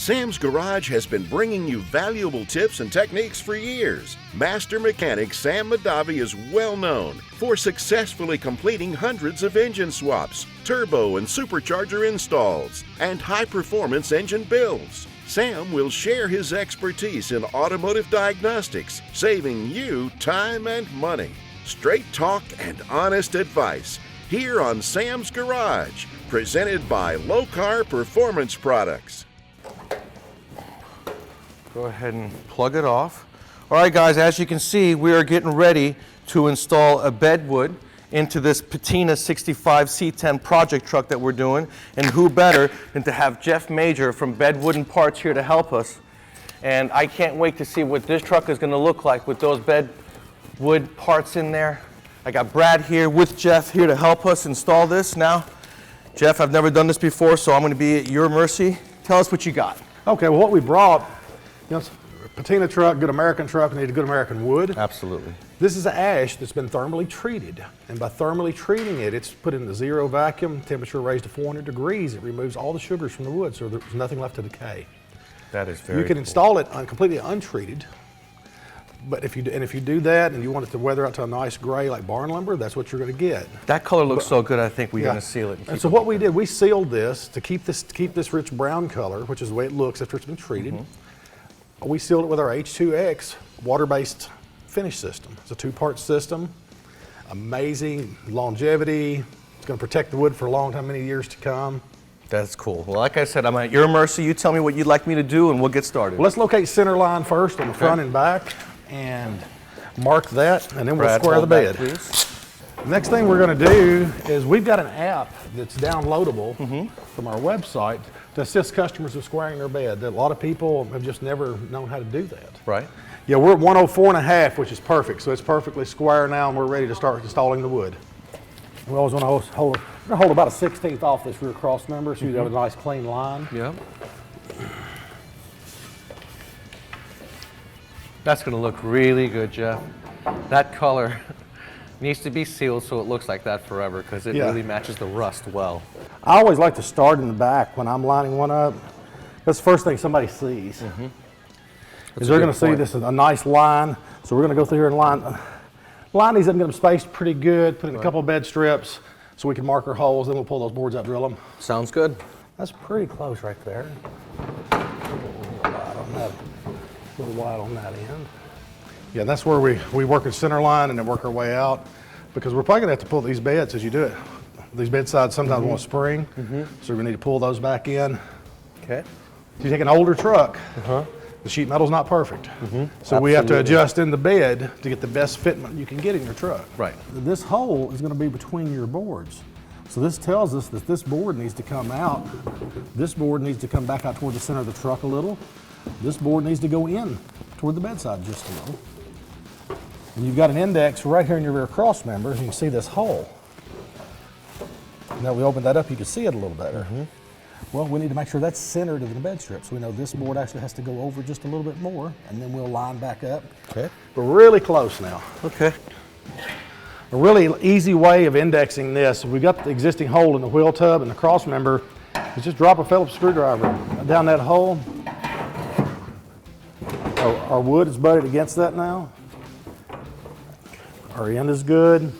Sam's Garage has been bringing you valuable tips and techniques for years. Master mechanic Sam Madavi is well known for successfully completing hundreds of engine swaps, turbo and supercharger installs, and high-performance engine builds. Sam will share his expertise in automotive diagnostics, saving you time and money. Straight talk and honest advice here on Sam's Garage, presented by Lokar Performance Products. Go ahead and plug it off. All right, guys, as you can see, we are getting ready to install a bedwood into this Patina 65 C10 project truck that we're doing. And who better than to have Jeff Major from Bedwood & Parts here to help us. And I can't wait to see what this truck is going to look like with those bedwood parts in there. I got Brad here with Jeff here to help us install this. Now, Jeff, I've never done this before, so I'm going to be at your mercy. Tell us what you got. Okay, well, what we brought, you know, it's a patina truck, good American truck, and need a good American wood. Absolutely. This is an ash that's been thermally treated. And by thermally treating it, it's put into zero vacuum, temperature raised to 400 degrees. It removes all the sugars from the wood, so there's nothing left to decay. That is very You can cool. install it completely untreated. But if you do that and you want it to weather out to a nice gray like barn lumber, that's what you're going to get. That color looks so good, I think we're going to seal it. And so what we did, we sealed this to keep this rich brown color, which is the way it looks after it's been treated. We sealed it with our H2X water-based finish system. It's a two-part system, amazing longevity. It's going to protect the wood for a long time, many years to come. That's cool. Well, like I said, I'm at your mercy. You tell me what you'd like me to do, and we'll get started. Well, let's locate center line first on the front and back, and mark that, and then we'll Brad, square the hold back, bed. please. Next thing we're going to do is we've got an app that's downloadable from our website to assist customers with squaring their bed. A lot of people have just never known how to do that. Right. Yeah, we're at 104.5, which is perfect. So it's perfectly square now, and we're ready to start installing the wood. We always want to hold about a 1/16 off this rear cross member so you have a nice clean line. Yeah. That's going to look really good, Jeff. That color needs to be sealed so it looks like that forever, because it really matches the rust well. I always like to start in the back when I'm lining one up. That's the first thing somebody sees. Is they're going to see this is a nice line. So we're going to go through here and line these up and get them spaced pretty good, put in a couple of bed strips so we can mark our holes, then we'll pull those boards out, drill them. Sounds good. That's pretty close right there. A little wide on that end. Yeah, that's where we work in center line and then work our way out, because we're probably going to have to pull these beds as you do it. These bed sides sometimes want to spring, so we need to pull those back in. Okay. If you take an older truck, the sheet metal's not perfect. So we have to adjust in the bed to get the best fitment you can get in your truck. Right. This hole is going to be between your boards. So this tells us that this board needs to come out. This board needs to come back out toward the center of the truck a little. This board needs to go in toward the bedside just a little. And you've got an index right here in your rear cross member. You can see this hole. Now we open that up, you can see it a little better. Well, we need to make sure that's centered in the bed strip. So we know this board actually has to go over just a little bit more, and then we'll line back up. Okay. We're really close now. Okay. A really easy way of indexing this, we got the existing hole in the wheel tub and the cross member, is just drop a Phillips screwdriver down that hole. Our wood is butted against that now. Our end is good.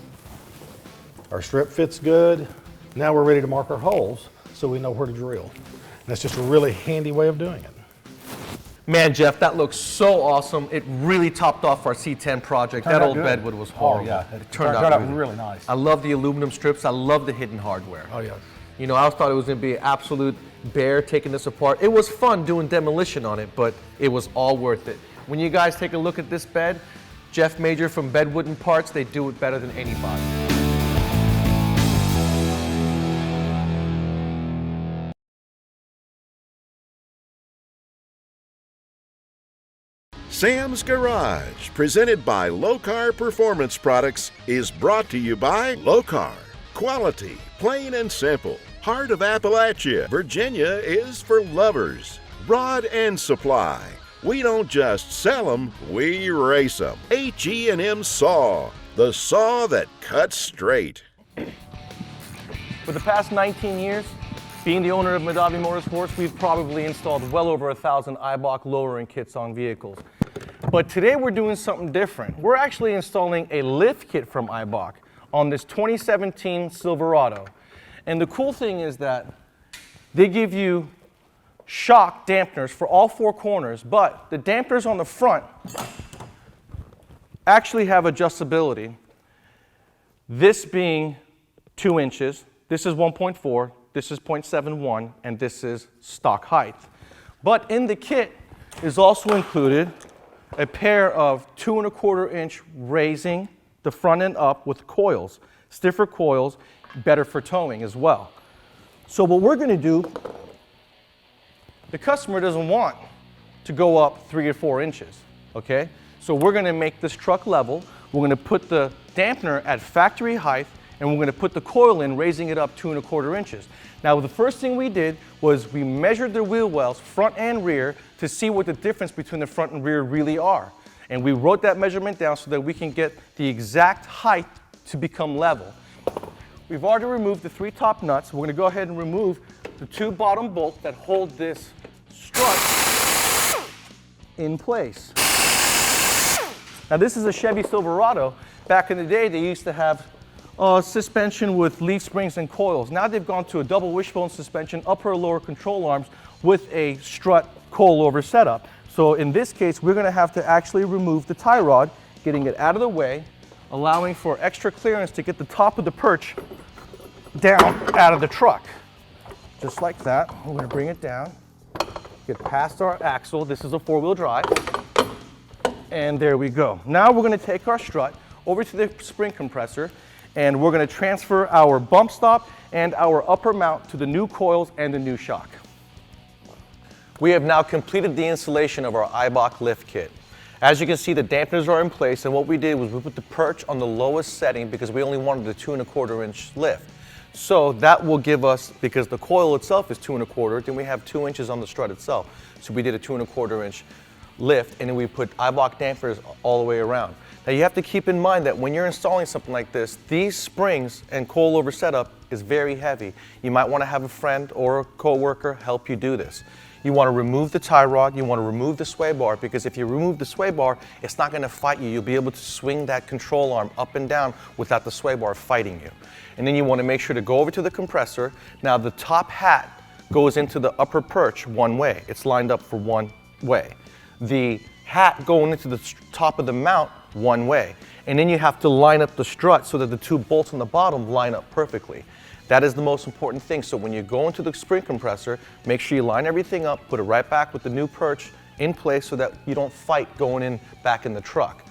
Our strip fits good. Now we're ready to mark our holes so we know where to drill. And that's just a really handy way of doing it. Man, Jeff, that looks so awesome. It really topped off our C10 project. That old bedwood was horrible. Oh, yeah. It turned out really nice. I love the aluminum strips. I love the hidden hardware. Oh, yeah. You know, I thought it was going to be an absolute bear taking this apart. It was fun doing demolition on it, but it was all worth it. When you guys take a look at this bed, Jeff Major from Bedwood & Parts, they do it better than anybody. Sam's Garage, presented by Lokar Performance Products, is brought to you by Lokar. Quality, plain and simple. Heart of Appalachia, Virginia is for lovers. Rod End Supply. We don't just sell them, we race them. H.E.M. Saw, the saw that cuts straight. For the past 19 years, Being the owner of Madavi Motorsports, we've probably installed well over 1,000 Eibach lowering kits on vehicles. But today we're doing something different. We're actually installing a lift kit from Eibach on this 2017 Silverado. And the cool thing is that they give you shock dampeners for all four corners, but the dampeners on the front actually have adjustability. This being 2 inches, this is 1.4, this is 0.71, and this is stock height. But in the kit is also included a pair of 2 1/4 inch raising the front end up with coils, stiffer coils, better for towing as well. So what we're going to do, the customer doesn't want to go up 3 or 4 inches, okay? So we're going to make this truck level. We're going to put the dampener at factory height, and we're going to put the coil in, raising it up 2 1/4 inches. Now, the first thing we did was we measured the wheel wells, front and rear, to see what the difference between the front and rear really are. And we wrote that measurement down so that we can get the exact height to become level. We've already removed the 3 top nuts. We're going to go ahead and remove the 2 bottom bolts that hold this strut in place. Now, this is a Chevy Silverado. Back in the day, they used to have suspension with leaf springs and coils. Now they've gone to a double wishbone suspension, upper and lower control arms with a strut coilover setup. So in this case, we're going to have to actually remove the tie rod, getting it out of the way, allowing for extra clearance to get the top of the perch down out of the truck. Just like that. We're going to bring it down, get past our axle. This is a 4-wheel drive. And there we go. Now we're going to take our strut over to the spring compressor, and we're going to transfer our bump stop and our upper mount to the new coils and the new shock. We have now completed the installation of our Eibach lift kit. As you can see, the dampeners are in place, and what we did was we put the perch on the lowest setting because we only wanted a 2 1/4 inch lift. So that will give us, because the coil itself is 2 1/4, then we have 2 inches on the strut itself. So we did a 2 1/4 inch lift, and then we put Eibach dampers all the way around. Now you have to keep in mind that when you're installing something like this, these springs and coilover setup is very heavy. You might want to have a friend or a co-worker help you do this. You want to remove the tie rod, you want to remove the sway bar, because if you remove the sway bar, it's not going to fight you. You'll be able to swing that control arm up and down without the sway bar fighting you. And then you want to make sure to go over to the compressor. Now the top hat goes into the upper perch one way. It's lined up for one way. The hat going into the top of the mount one way. And then you have to line up the strut so that the 2 bolts on the bottom line up perfectly. That is the most important thing. So when you go into the spring compressor, make sure you line everything up, put it right back with the new perch in place so that you don't fight going in back in the truck.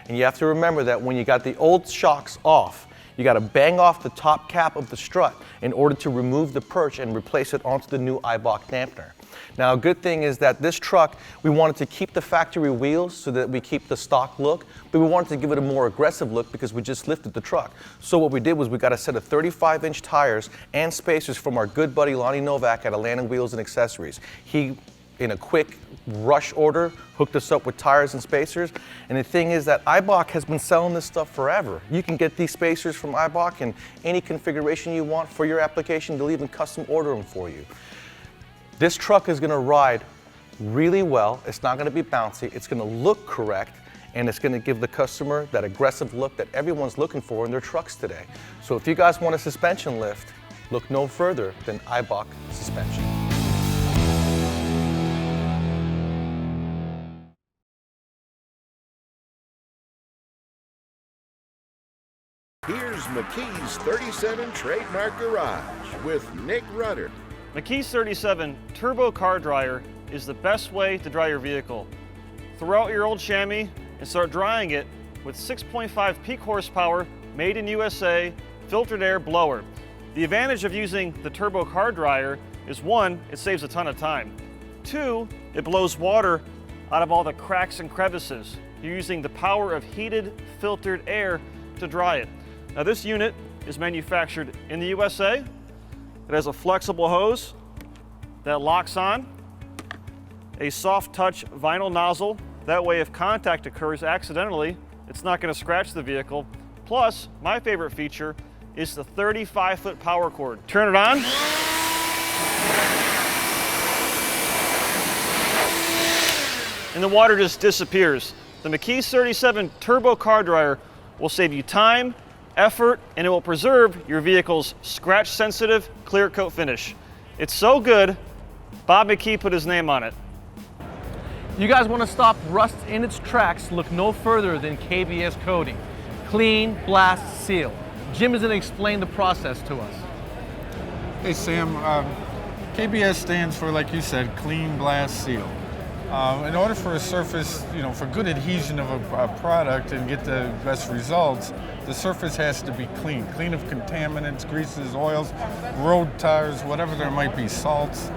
And you have to remember that when you got the old shocks off, you got to bang off the top cap of the strut in order to remove the perch and replace it onto the new Eibach dampener. Now, a good thing is that this truck, we wanted to keep the factory wheels so that we keep the stock look, but we wanted to give it a more aggressive look because we just lifted the truck. So what we did was we got a set of 35-inch tires and spacers from our good buddy Lonnie Novak at Atlantic Wheels and Accessories. He, in a quick rush order, hooked us up with tires and spacers. And the thing is that Eibach has been selling this stuff forever. You can get these spacers from Eibach in any configuration you want for your application. They'll even custom order them for you. This truck is going to ride really well. It's not going to be bouncy. It's going to look correct, and it's going to give the customer that aggressive look that everyone's looking for in their trucks today. So if you guys want a suspension lift, look no further than Eibach suspension. Here's McKee's 37 Trademark Garage with Nick Rudder. McKee's 37 Turbo Car Dryer is the best way to dry your vehicle. Throw out your old chamois and start drying it with 6.5 peak horsepower, made in USA, filtered air blower. The advantage of using the Turbo Car Dryer is 1, it saves a ton of time. 2, it blows water out of all the cracks and crevices. You're using the power of heated, filtered air to dry it. Now this unit is manufactured in the USA. It has a flexible hose that locks on, a soft touch vinyl nozzle. That way if contact occurs accidentally, it's not going to scratch the vehicle. Plus, my favorite feature is the 35-foot power cord. Turn it on, and the water just disappears. The McKee's 37 Turbo Car Dryer will save you time, effort, and it will preserve your vehicle's scratch-sensitive clear coat finish. It's so good, Bob McKee put his name on it. You guys want to stop rust in its tracks, look no further than KBS Coating. Clean, blast, seal. Jim is going to explain the process to us. Hey Sam, KBS stands for, like you said, Clean, Blast, Seal. In order for a surface, for good adhesion of a product and get the best results, the surface has to be clean of contaminants, greases, oils, road tires, whatever there might be, salts.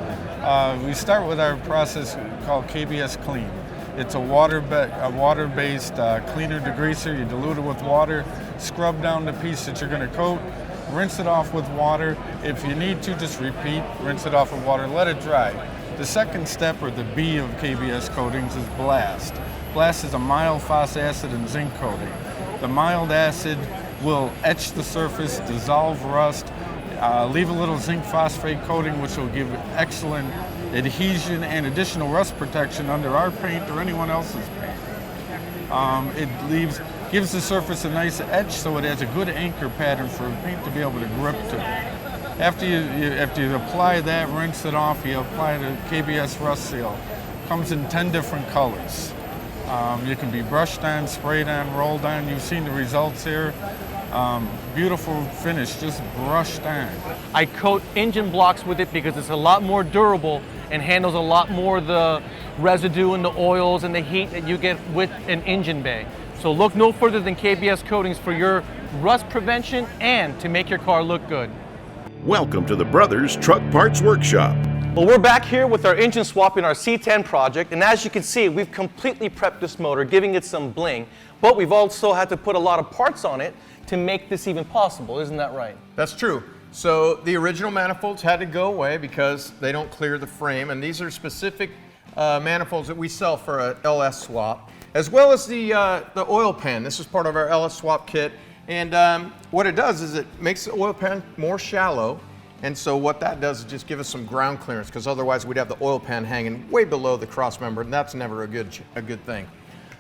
We start with our process called KBS Clean. It's a water-based cleaner degreaser. You dilute it with water, scrub down the piece that you're going to coat, rinse it off with water. If you need to, just repeat, rinse it off with water, let it dry. The second step, or the B of KBS coatings, is blast. Blast is a mild phosphoric acid and zinc coating. The mild acid will etch the surface, dissolve rust, leave a little zinc phosphate coating, which will give excellent adhesion and additional rust protection under our paint or anyone else's paint. It gives the surface a nice etch, so it has a good anchor pattern for the paint to be able to grip to. After you apply that, rinse it off, you apply the KBS Rust Seal. Comes in 10 different colors. You can be brushed on, sprayed on, rolled on. You've seen the results here. Beautiful finish, just brushed on. I coat engine blocks with it because it's a lot more durable and handles a lot more the residue and the oils and the heat that you get with an engine bay. So look no further than KBS Coatings for your rust prevention and to make your car look good. Welcome to the Brothers Truck Parts Workshop. Well, we're back here with our engine swap in our C10 project, and as you can see, we've completely prepped this motor, giving it some bling, but we've also had to put a lot of parts on it to make this even possible. Isn't that right? That's true. So the original manifolds had to go away because they don't clear the frame, and these are specific manifolds that we sell for a LS swap, as well as the oil pan. This is part of our LS swap kit, and what it does is it makes the oil pan more shallow, and so what that does is just give us some ground clearance, because otherwise we'd have the oil pan hanging way below the cross member, and that's never a good thing.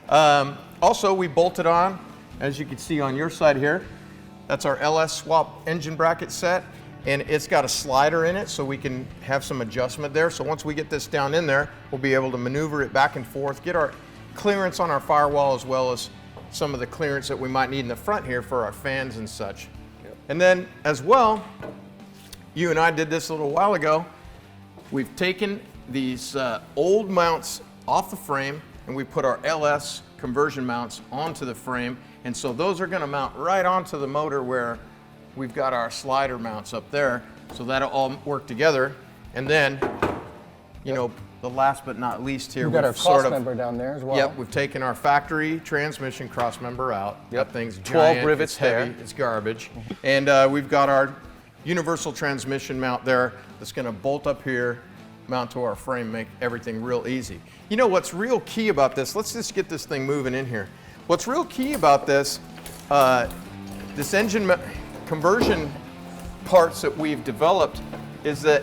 Also, we bolted on, as you can see on your side here, that's our LS swap engine bracket set, and it's got a slider in it so we can have some adjustment there. So once we get this down in there, we'll be able to maneuver it back and forth, get our clearance on our firewall, as well as some of the clearance that we might need in the front here for our fans and such. Yep. And then as well, you and I did this a little while ago, we've taken these old mounts off the frame and we put our LS conversion mounts onto the frame, and so those are going to mount right onto the motor where we've got our slider mounts up there, so that'll all work together. And then, the last but not least here, we've got our cross member down there as well. Yep, we've taken our factory transmission cross member out. Yep. That thing's 12 giant, rivets it's heavy, there. it's garbage. And we've got our universal transmission mount there that's going to bolt up here, mount to our frame, make everything real easy. You know what's real key about this? Let's just get this thing moving in here. What's real key about this, this engine conversion parts that we've developed, is that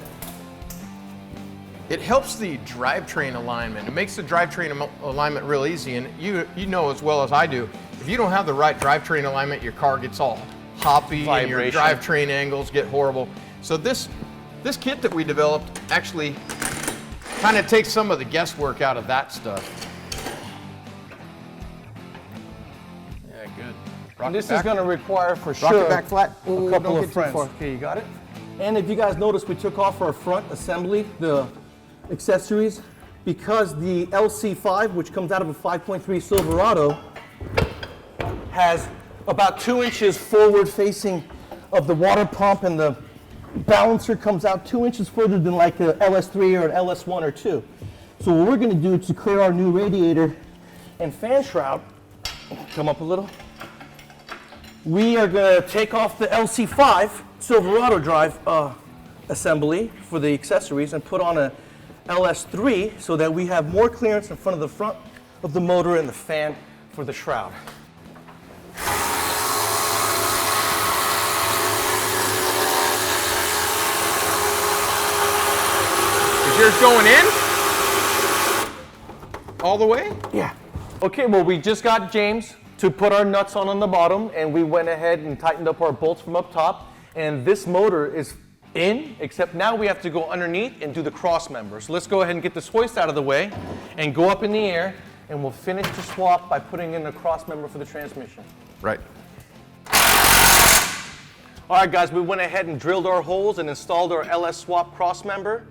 it helps the drivetrain alignment. It makes the drivetrain alignment real easy, and you know as well as I do, if you don't have the right drivetrain alignment, your car gets all hoppy and your drivetrain angles get horrible. So this kit that we developed actually kind of takes some of the guesswork out of that stuff. Yeah, good. This is going to require, for sure, Rock it back flat. a couple of friends. Okay, you got it? And if you guys notice, we took off our front assembly, the accessories, because the LC5, which comes out of a 5.3 Silverado, has about 2 inches forward facing of the water pump, and the balancer comes out 2 inches further than like a LS3 or an LS1 or 2. So what we're going to do to clear our new radiator and fan shroud, come up a little, we are going to take off the LC5 Silverado drive assembly for the accessories and put on a LS3 so that we have more clearance in front of the front of the motor and the fan for the shroud. Is yours going in? all the way? Yeah. Okay, well, we just got James to put our nuts on the bottom, and we went ahead and tightened up our bolts from up top, and this motor is in, except now we have to go underneath and do the cross member. So let's go ahead and get this hoist out of the way and go up in the air, and we'll finish the swap by putting in the cross member for the transmission. Right. All right, guys, we went ahead and drilled our holes and installed our LS swap cross member.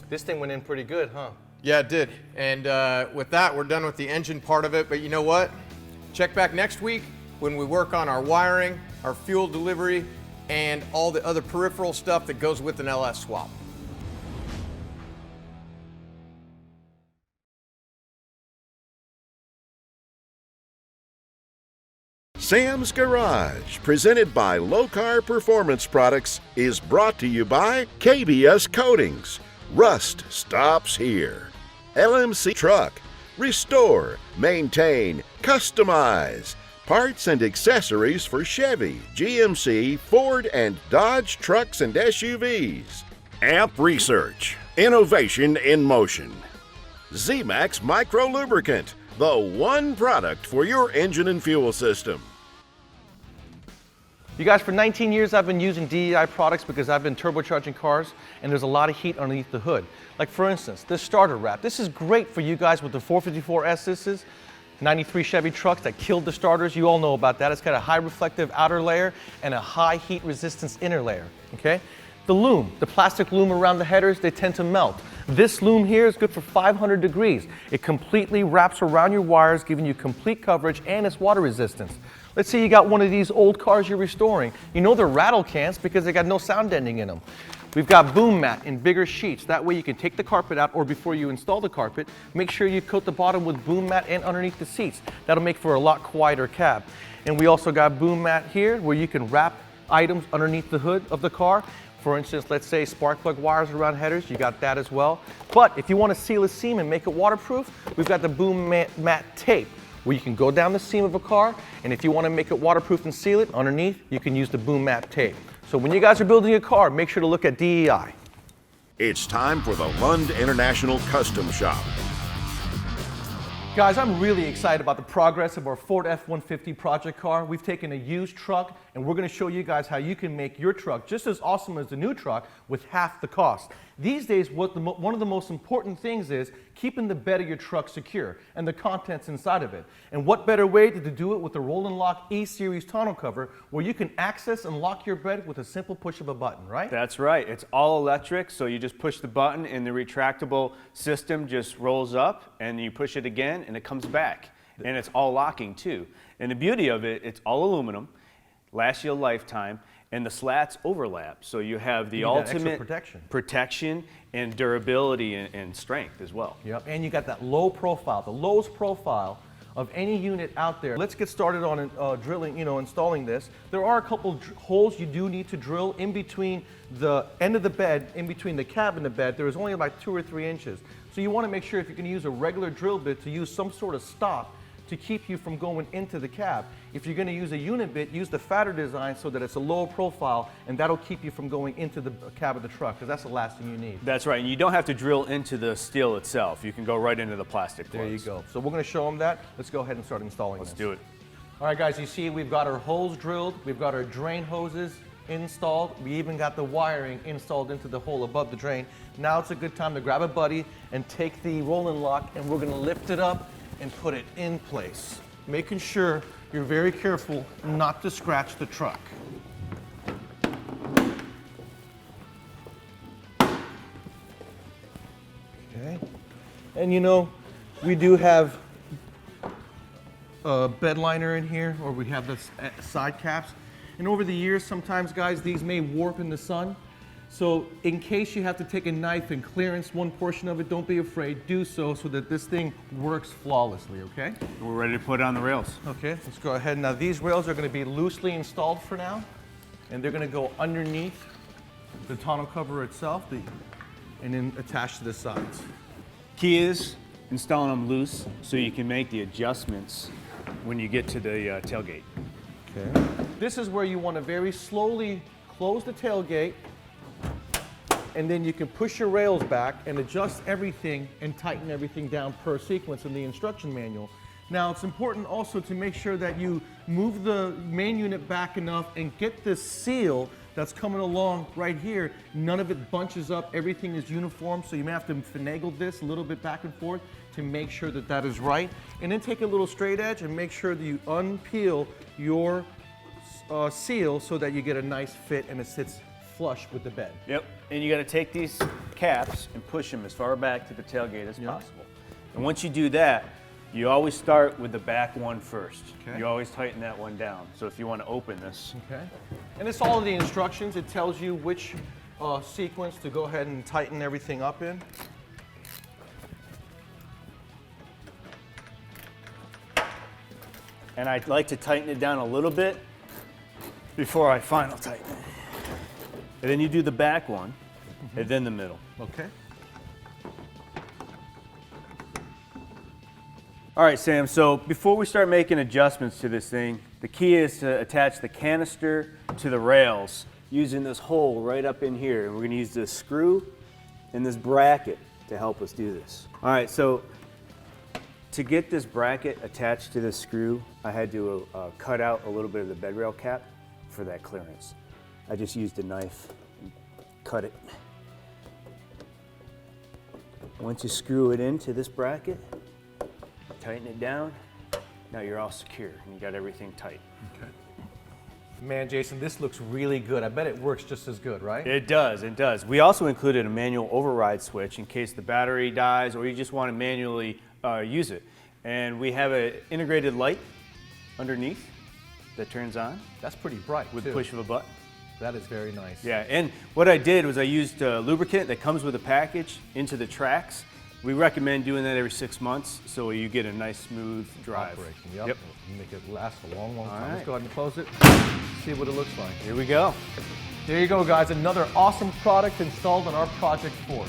This thing went in pretty good, huh? Yeah, it did. And with that, we're done with the engine part of it. But you know what? Check back next week when we work on our wiring, our fuel delivery, and all the other peripheral stuff that goes with an LS swap. Sam's Garage, presented by Locar Performance Products, is brought to you by KBS Coatings. Rust stops here. LMC Truck. Restore, maintain, customize. Parts and accessories for Chevy, GMC, Ford, and Dodge trucks and SUVs. AMP Research. Innovation in motion. Z-Max Micro Lubricant. The one product for your engine and fuel system. You guys, for 19 years I've been using DEI products because I've been turbocharging cars and there's a lot of heat underneath the hood. Like for instance, this starter wrap. This is great for you guys with the 454S's, 93 Chevy trucks that killed the starters. You all know about that. It's got a high reflective outer layer and a high heat resistance inner layer, okay? The loom, the plastic loom around the headers, they tend to melt. This loom here is good for 500 degrees. It completely wraps around your wires, giving you complete coverage, and it's water resistance. Let's say you got one of these old cars you're restoring. You know they're rattle cans because they got no sound deadening in them. We've got boom mat in bigger sheets. That way you can take the carpet out, or before you install the carpet, make sure you coat the bottom with boom mat and underneath the seats. That'll make for a lot quieter cab. And we also got boom mat here where you can wrap items underneath the hood of the car. For instance, let's say spark plug wires around headers, you got that as well. But if you want to seal a seam and make it waterproof, we've got the boom mat tape, where you can go down the seam of a car, and if you want to make it waterproof and seal it underneath, you can use the boom mat tape. So when you guys are building a car, make sure to look at DEI. It's time for the Lund International Custom Shop. Guys, I'm really excited about the progress of our Ford F-150 project car. We've taken a used truck and we're going to show you guys how you can make your truck just as awesome as the new truck with half the cost. These days, one of the most important things is keeping the bed of your truck secure and the contents inside of it. And what better way to do it with the Roll and Lock E-Series tonneau cover, where you can access and lock your bed with a simple push of a button, right? That's right. It's all electric, so you just push the button and the retractable system just rolls up, and you push it again and it comes back. And it's all locking too. And the beauty of it, it's all aluminum, lasts you a lifetime, and the slats overlap, so you have the ultimate protection and durability and strength as well. Yep, and you got that low profile, the lowest profile of any unit out there. Let's get started on drilling, installing this. There are a couple holes you do need to drill in between the end of the bed, in between the cab and the bed. There is only about 2 or 3 inches. So you want to make sure if you're going to use a regular drill bit to use some sort of stop to keep you from going into the cab. If you're going to use a unit bit, use the fatter design so that it's a lower profile, and that'll keep you from going into the cab of the truck, because that's the last thing you need. That's right, and you don't have to drill into the steel itself. You can go right into the plastic plugs. There you go. So we're going to show them that. Let's go ahead and start installing this. Let's do it. All right, guys, you see we've got our holes drilled. We've got our drain hoses installed. We even got the wiring installed into the hole above the drain. Now it's a good time to grab a buddy and take the Roll and Lock, and we're going to lift it up and put it in place, making sure you're very careful not to scratch the truck. Okay, and we do have a bed liner in here, or we have the side caps, and over the years sometimes, guys, these may warp in the sun. So in case you have to take a knife and clearance one portion of it, don't be afraid, do so that this thing works flawlessly, okay? We're ready to put it on the rails. Okay, let's go ahead. Now these rails are going to be loosely installed for now, and they're going to go underneath the tonneau cover itself, and then attached to the sides. Key is installing them loose so you can make the adjustments when you get to the tailgate. Okay. This is where you want to very slowly close the tailgate and then you can push your rails back and adjust everything and tighten everything down per sequence in the instruction manual. Now, it's important also to make sure that you move the main unit back enough and get this seal that's coming along right here. None of it bunches up, everything is uniform, so you may have to finagle this a little bit back and forth to make sure that that is right. And then take a little straight edge and make sure that you unpeel your seal so that you get a nice fit and it sits flush with the bed. Yep, and you got to take these caps and push them as far back to the tailgate as possible. And once you do that, you always start with the back one first. Okay. You always tighten that one down. So if you want to open this. Okay. And it's all of the instructions. It tells you which sequence to go ahead and tighten everything up in. And I like to tighten it down a little bit before I final tighten it. And then you do the back one, and then the middle. Okay. All right, Sam, so before we start making adjustments to this thing, the key is to attach the canister to the rails using this hole right up in here. And we're gonna use this screw and this bracket to help us do this. All right, so to get this bracket attached to this screw, I had to cut out a little bit of the bed rail cap for that clearance. I just used a knife and cut it. Once you screw it into this bracket, tighten it down, now you're all secure and you got everything tight. Okay. Man, Jason, this looks really good. I bet it works just as good, right? It does, it does. We also included a manual override switch in case the battery dies or you just want to manually use it. And we have an integrated light underneath that turns on That's pretty bright, with too. the push of a button. That is very nice. Yeah, and what I did was I used lubricant that comes with a package into the tracks. We recommend doing that every 6 months so you get a nice smooth drive. Operating, yep. Yep. Make it last a long, long time. All Let's right. go ahead and close it. See what it looks like. Here we go. There you go, guys. Another awesome product installed on our Project Ford.